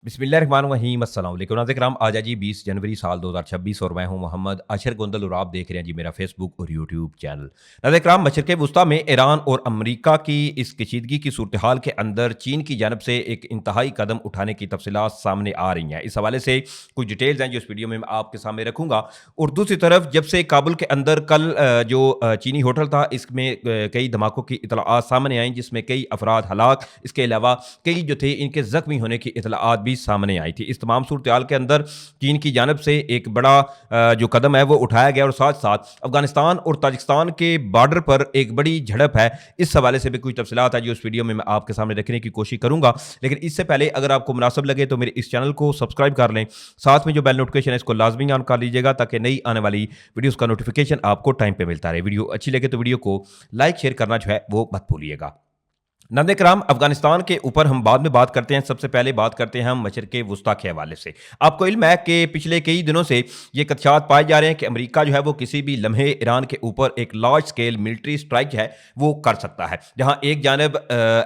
बिस्मिल्लाहिर्रहमानिर्रहीम अस्सलाम वालेकुम नाज़रीन किराम। आज है जी 20 जनवरी साल 2026 और मैं हूं मोहम्मद अशर गोंदल और आप देख रहे हैं जी मेरा फेसबुक और यूट्यूब चैनल। नाज़रीन किराम, मशरिक़ वुस्ता में ईरान और अमरीका की इस कशीदगी की सूरत हाल के अंदर चीन की जानब से एक इंतहाई कदम उठाने की तफसीलात सामने आ रही हैं। इस हवाले से कुछ डिटेल्स हैं जो इस वीडियो में मैं आपके सामने रखूँगा। और दूसरी तरफ जब से काबुल के अंदर कल जो चीनी होटल था इसमें कई धमाकों की इतलाआत सामने आई जिसमें कई अफराद हलाक, इसके अलावा कई जो थे इनके ज़ख्मी होने की इतलाआत भी सामने आई थी। इस तमाम सूरत के अंदर चीन की जानब से एक बड़ा जो कदम है वो उठाया गया और साथ साथ अफगानिस्तान और ताजिकिस्तान के बॉर्डर पर एक बड़ी झड़प है। इस हवाले से भी कुछ तफसीलात है जो इस वीडियो में मैं आपके सामने रखने की कोशिश करूंगा। लेकिन इससे पहले अगर आपको मुनासिब लगे तो मेरे इस चैनल को सब्सक्राइब कर लें, साथ में जो बेल नोटिफिकेशन है इसको लाजमी ऑन कर लीजिएगा ताकि नई आने वाली वीडियोस का नोटिफिकेशन आपको टाइम पे मिलता रहे। वीडियो अच्छी लगे तो वीडियो को लाइक शेयर करना जो है वो मत भूलिएगा। नाज़रीन किराम, अफगानिस्तान के ऊपर हम बाद में बात करते हैं। सबसे पहले बात करते हैं हम मशरिक़ वुस्ता के हवाले से। आपको इल्म है कि पिछले कई दिनों से ये खदशात पाए जा रहे हैं कि अमेरिका जो है वो किसी भी लम्हे ईरान के ऊपर एक लार्ज स्केल मिलिट्री स्ट्राइक है वो कर सकता है। जहाँ एक जानब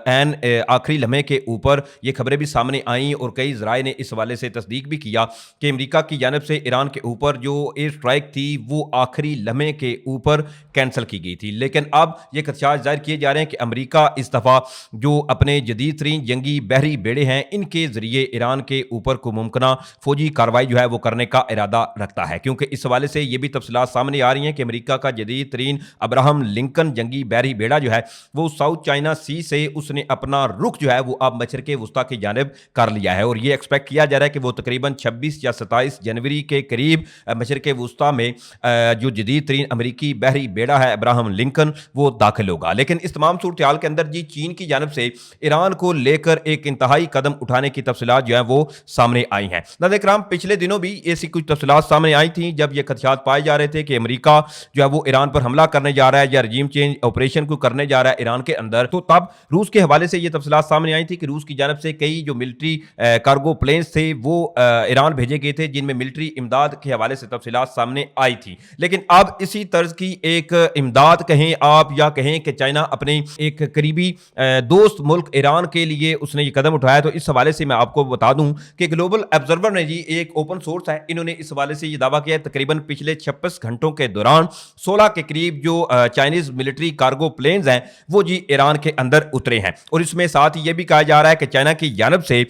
एन आखिरी लम्हे के ऊपर ये खबरें भी सामने आई और कई ज़राए ने इस हवाले से तस्दीक भी किया कि अमेरिका की जानब से ईरान के ऊपर जो एयर स्ट्राइक थी वो आखिरी लम्हे के ऊपर कैंसिल की गई थी। लेकिन अब ये खदशात जाहिर किए जा रहे हैं कि अमेरिका इस दफ़ा जो अपने जदीद तरीन जंगी बहरी बेड़े हैं इनके जरिए ईरान के ऊपर को मुमकिन फौजी कार्रवाई जो है वो करने का इरादा रखता है। क्योंकि इस हवाले से ये भी तफसीलात सामने आ रही हैं कि अमेरिका का जदीद तरीन अब्राहम लिंकन जंगी बहरी बेड़ा जो है वो साउथ चाइना सी से उसने अपना रुख जो है वो अब मशरिक़ वुस्ता की जानिब कर लिया है। और ये एक्सपेक्ट किया जा रहा है कि वो तकरीबन 26 या 27 जनवरी के करीब मशरिक़ वुस्ता में जो जदीद तरीन अमरीकी बहरी बेड़ा है अब्राहम लिंकन वो दाखिल होगा। लेकिन इस तमाम सूरत हाल के अंदर जी चीन की जानब से ईरान को लेकर एक इंतहाई कदम उठाने की तफसीलात जो है वो सामने आई हैं। नाज़रीन किराम, पिछले दिनों भी ऐसी कुछ तफसीलात सामने आई थी जब ये खदशात पाए जा रहे थे कि अमेरिका जो है वो ईरान पर हमला करने जा रहा है या रजीम चेंज ऑपरेशन को करने जा रहा है ईरान के अंदर। तो तब रूस के हवाले से ये तफसीलात सामने आई थी कि रूस की जानब से कई जो मिलिट्री कार्गो प्लेन्स थे वो ईरान भेजे गए थे जिनमें मिलिट्री इमदाद के हवाले से तफसीलात सामने आई थी। लेकिन अब इसी तर्ज की एक इमदाद कहें आप या कहें कि चाइना अपने एक करीबी दोस्त मुल्क ईरान के लिए उसने ये कदम उठाया। तो इस हवाले से मैं आपको बता दूं कि ग्लोबल ऑब्जर्वर ने जी एक ओपन सोर्स है, इन्होंने इस हवाले से ये दावा किया है तकरीबन पिछले 26 घंटों के दौरान 16 के करीब जो चाइनीज मिलिट्री कार्गो प्लेन्स हैं वो जी ईरान के अंदर उतरे हैं। और इसमें साथ ही ये भी कहा जा रहा है कि चाइना की जानब से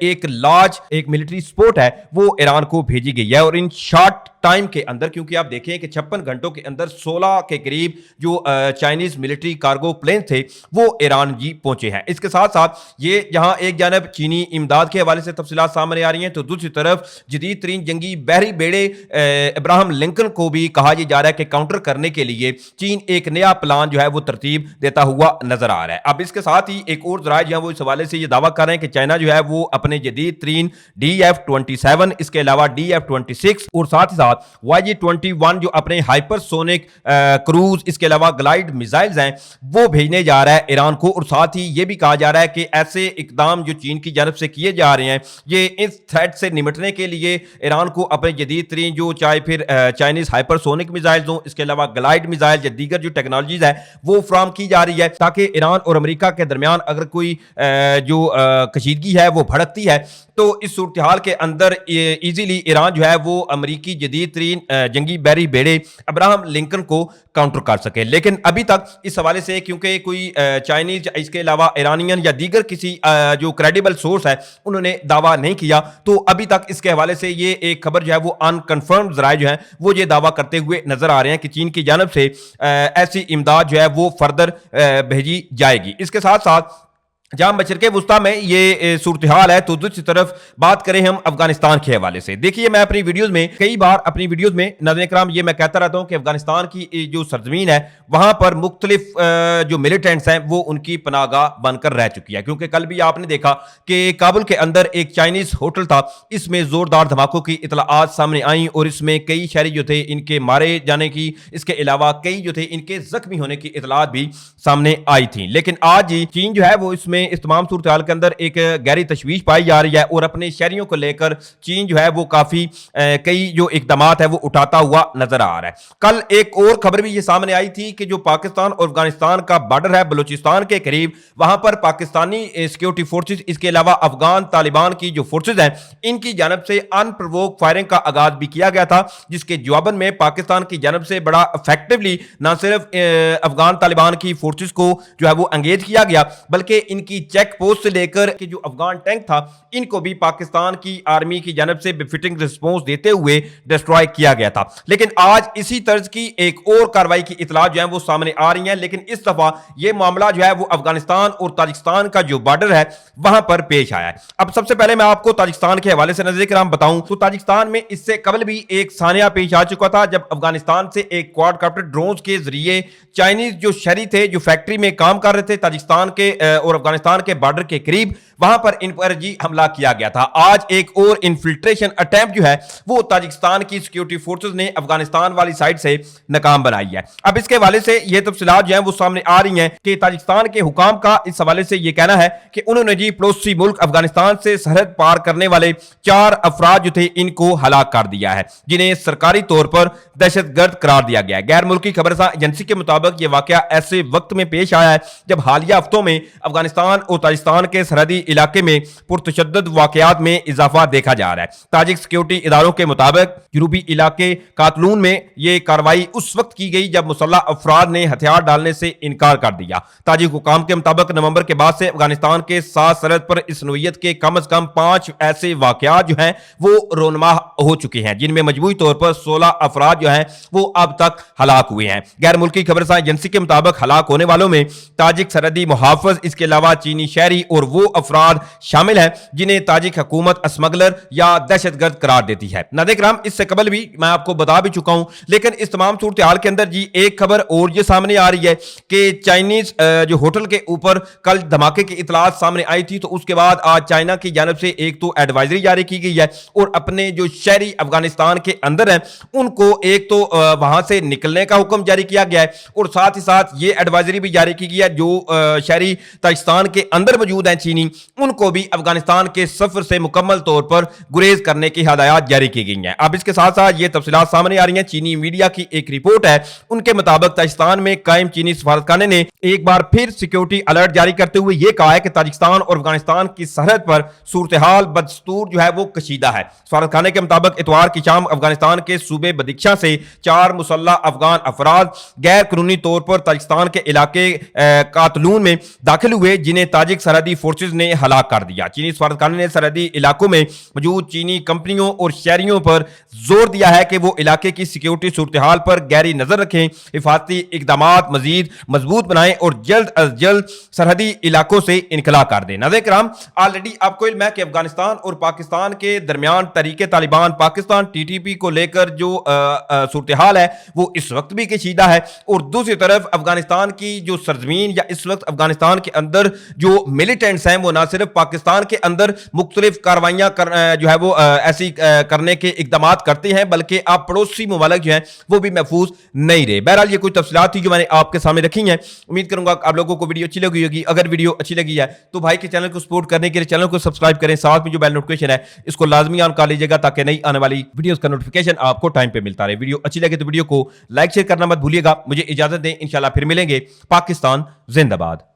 एक लार्ज एक मिलिट्री सपोर्ट है वो ईरान को भेजी गई है। और इन शॉर्ट टाइम के अंदर, क्योंकि आप देखें कि 56 घंटों के अंदर 16 के करीब जो चाइनीज मिलिट्री कार्गो प्लेन थे वो ईरान जी पहुंचे हैं। इसके साथ साथ ये जहां एक जानब चीनी इमदाद के हवाले से तफसीलात सामने आ रही हैं तो दूसरी तरफ जदीद तरीन जंगी बहरी बेड़े अब्राहम लिंकन को भी कहा जा रहा है कि काउंटर करने के लिए चीन एक नया प्लान जो है वो तरतीब देता हुआ नजर आ रहा है। अब इसके साथ ही एक और जराए जो है वो इस हवाले से ये दावा कर रहे हैं कि चाइना जो है वो अपने जदीद तरीन DF-27 इसके अलावा DF-26 और साथ ही साथ YG-21 जो अपने हाइपरसोनिक क्रूज इसके अलावा ग्लाइड मिसाइल्स हैं वो भेजने जा रहा है ईरान को। और साथ ही ये भी कहा जा रहा है कि ऐसे इकदाम जो चीन की जानब से किए जा रहे हैं ये इस थ्रेट से निपटने के लिए ईरान को अपने जदीद तरीन जो चाहे फिर चाइनीज हाइपरसोनिक मिसाइल्स हों इसके अलावा ग्लाइड मिसाइल या दीगर जो टेक्नोलॉजीज है वो फ्राहम की जा रही है ताकि ईरान और अमेरिका के दरमियान अगर कोई जो कशीदगी है वो भड़कती है तो इस सूरत हाल के अंदर इजीली ईरान जो है वो अमरीकी जदीद तरीन जंगी बहरी बेड़े अब्राहम लिंकन को काउंटर कर सके। लेकिन अभी तक इस हवाले से क्योंकि कोई चाइनीज इसके अलावा ईरानियन या दीगर किसी जो क्रेडिबल सोर्स है उन्होंने दावा नहीं किया, तो अभी तक इसके हवाले से ये एक खबर जो है वो अनकन्फर्म्ड जराए जो है वो ये दावा करते हुए नजर आ रहे हैं कि चीन की जानब से ऐसी इमदाद जो है वो फर्दर भेजी जाएगी। इसके साथ साथ जहां मशरिक़ वुस्ता में ये सूरत हाल है तो दूसरी तरफ बात करें हम अफगानिस्तान के हवाले से। देखिए, मैं अपनी वीडियोस में कई बार अपनी वीडियोस में नाज़रीन किराम ये मैं कहता रहता हूं कि अफगानिस्तान की जो सरजमीन है वहां पर मुख्तलिफ जो मिलिटेंट्स हैं वो उनकी पनाहगाह बनकर रह चुकी है। क्योंकि कल भी आपने देखा कि काबुल के अंदर एक चाइनीज होटल था, इसमें जोरदार धमाकों की इतलाआत सामने आई और इसमें कई शहरी जो थे इनके मारे जाने की, इसके अलावा कई जो थे इनके जख्मी होने की इतलात भी सामने आई थी। लेकिन आज चीन जो है वो इसमें میں اس تمام صورتحال کے اندر ایک گہری تشویش پائی جا رہی ہے اور اپنے شہریوں کو لے کر چین جو ہے وہ کافی کئی جو اقدامات ہے وہ اٹھاتا ہوا نظر آ رہا ہے۔ کل ایک اور خبر بھی یہ سامنے آئی تھی کہ جو پاکستان اور افغانستان کا بارڈر ہے بلوچستان کے قریب، وہاں پر پاکستانی سیکیورٹی فورسز، اس کے علاوہ افغان طالبان کی جو فورسز ہیں، ان کی جانب سے ان پرووک فائرنگ کا آغاز بھی کیا گیا تھا، جس کے جواباً میں پاکستان کی جانب سے بڑا افیکٹولی نہ صرف افغان طالبان کی فورسز کو جو ہے وہ انگیج کیا گیا، بلکہ ان کی چیک پوسٹ سے لے کر کہ جو افغان ٹینک تھا ان کو بھی پاکستان کی آرمی کی جانب سے بفٹنگ رسپونس دیتے ہوئے ڈسٹرائے کیا گیا تھا۔ لیکن آج اسی طرز کی ایک اور کارروائی کی اطلاع جو ہیں وہ سامنے آ رہی ہیں، لیکن اس دفعہ یہ معاملہ جو ہے وہ افغانستان اور تاجکستان کا جو بارڈر ہے وہاں پر پیش آیا ہے۔ اب سب سے پہلے میں آپ کو تاجکستان کے حوالے سے نظر کرام بتاؤں تو تاجکستان میں اس سے قبل بھی ایک سانحہ پیش آ چکا تھا، جب افغانستان سے ایک کواد کاپٹر ڈرونز کے ذریعے چائنیز جو شہری تھے جو فیکٹری میں کام کر رہے تھے تاجکستان کے اور افغانستان کے بارڈر کے قریب، وہاں پر ان پر حملہ کیا گیا تھا۔ آج ایک اور انفلٹریشن اٹیمپٹ جو ہے وہ تاجکستان کی سیکیورٹی فورسز نے افغانستان والی سائڈ سے ناکام بنائی ہے۔ اب اس کے حوالے سے یہ تفصیلات جو ہیں وہ سامنے آ رہی ہیں کہ تاجکستان کے حکام کا اس حوالے سے یہ کہنا ہے کہ انہوں نے پڑوسی ملک افغانستان سے سرحد پار کرنے والے 4 افراد جو تھے ان کو ہلاک کر دیا ہے، جنہیں سرکاری طور پر دہشت گرد قرار دیا گیا ہے۔ غیر ملکی خبررساں ایجنسی کے مطابق یہ واقعہ ایسے وقت میں پیش آیا ہے جب حالیہ ہفتوں میں افغانستان اور تاجکستان کے سرحدی علاقے میں پرتشدد واقعات میں اضافہ دیکھا جا رہا ہے۔ تاجک سیکیورٹی اداروں کے مطابق جنوبی علاقے کاتلون میں یہ کارروائی اس وقت کی گئی جب مسلح افراد نے ہتھیار ڈالنے سے انکار کر دیا۔ تاجک حکام کے مطابق نومبر کے بعد سے افغانستان کے 7 سرحد پر اس نوعیت کے کم از کم 5 ایسے واقعات جو ہیں وہ رونما ہو چکے ہیں، جن میں مجموعی طور پر 16 افراد جو ہیں وہ اب تک ہلاک ہوئے ہیں۔ غیر ملکی خبررساں ایجنسی کے مطابق ہلاک ہونے والوں میں تاجک سرحدی محافظ، اس کے علاوہ چینی شہری اور وہ افراد شامل ہیں جنہیں تاجک حکومت اسمگلر یا دہشت گرد قرار دیتی ہے۔ ناظرین کرام، اس سے قبل بھی میں آپ کو بتا بھی چکا ہوں، لیکن اس تمام صورتحال کے اندر ایک خبر اور یہ سامنے آ رہی ہے کہ چائنیز جو ہوٹل کے اوپر کل دھماکے کی اطلاعات سامنے آئی تھی، تو اس کے بعد آج چائنا کی جانب سے ایک تو ایڈوائزری جاری کی گئی ہے اور اپنے جو شہری افغانستان کے اندر ہیں ان کو ایک تو وہاں سے نکلنے کا حکم جاری کیا گیا ہے، اور ساتھ ہی ساتھ یہ ایڈوائزری بھی جاری کی گئی ہے جو شہری تاجکستان کے اندر موجود ہیں چینی، ان کو بھی افغانستان کے سفر سے مکمل طور پر گریز کرنے کی ہدایات جاری کی گئی ہیں۔ اب اس کے ساتھ ساتھ یہ تفصیلات سامنے آ رہی ہیں، چینی میڈیا کی ایک رپورٹ ہے، ان کے مطابق تاجکستان میں قائم چینی سفارتخانے نے ایک بار پھر سیکیورٹی الرٹ جاری کرتے ہوئے یہ کہا ہے کہ تاجکستان اور افغانستان کی سرحد پر صورتحال بدستور جو ہے وہ کشیدہ ہے۔ سفارتخانے کے مطابق اتوار کی شام افغانستان کے صوبے بدخشاں سے 4 مسلح افغان افراد غیر قانونی طور پر تاجکستان کے علاقے کاتلون میں داخل ہوئے، جنہیں تاجک سرحدی فورسز نے ہلاک کر دیا۔ چینی سفارتخانے نے سرحدی علاقوں میں موجود چینی کمپنیوں اور شہریوں پر زور دیا ہے کہ وہ علاقے کی سیکیورٹی صورتحال پر گہری نظر رکھیں، حفاظتی اقدامات مزید مضبوط بنائیں اور جلد از جلد سرحدی علاقوں سے انخلا کر دیں۔ ناظرین کرام، آلریڈی آپ کو علم ہے کہ افغانستان اور پاکستان کے درمیان تحریک طالبان پاکستان TTP کو لے کر جو صورتحال ہے وہ اس وقت بھی کشیدہ ہے، اور دوسری طرف افغانستان کی جو سرزمین یا اس وقت افغانستان کے اندر جو ملیٹنٹس ہیں وہ نہ صرف پاکستان کے اندر مختلف کاروائیاں جو ہے وہ ایسی کرنے کے اقدامات کرتے ہیں، بلکہ آپ پڑوسی ممالک جو ہیں وہ بھی محفوظ نہیں رہے۔ بہرحال یہ کوئی تفصیلات تھی جو میں نے آپ کے سامنے رکھی ہیں، امید کروں گا آپ لوگوں کو ویڈیو اچھی لگی ہوگی۔ اگر ویڈیو اچھی لگی ہے تو بھائی کے چینل کو سپورٹ کرنے کے لیے چینل کو سبسکرائب کریں، ساتھ میں جو بیل نوٹیفکیشن ہے اس کو لازمی آن کر لیجیے گا تاکہ نئی آنے والی ویڈیوز کا نوٹیفکیشن آپ کو ٹائم پہ ملتا رہے۔ ویڈیو اچھی لگے تو ویڈیو کو لائک شیئر کرنا مت بھولیے گا۔ مجھے اجازت دیں، انشاءاللہ پھر ملیں گے۔ پاکستان زندہ باد۔